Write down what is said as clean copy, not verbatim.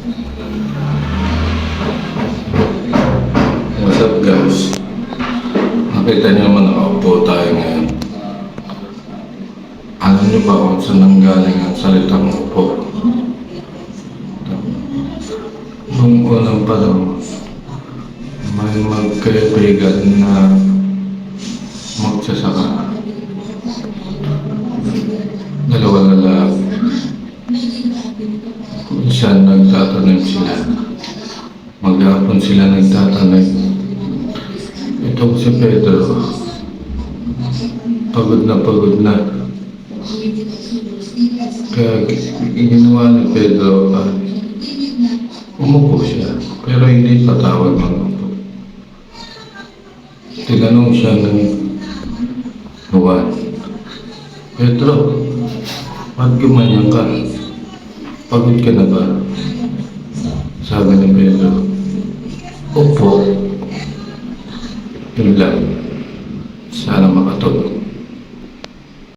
What's up guys? Nakita niyo naman nakaupo tayo ngayon. Alam niyo ba kung saan nanggaling ang salitang upo? Nung unang panahon, may magkaibigan na magsasaka. Dalawang lalaki. Kung saan nagtatanim sila. Maghapon sila nagtatanim. Itong si Pedro, pagod na. Kaya ginawa ni Pedro, umupo siya, pero hindi patawag mag-upo. Tinanong siya ng Juan, Pedro, ba't gumanyan ka? Pagod ka na ba? Sabi ni Pedro, upo. Yun lang. Sana makatulong.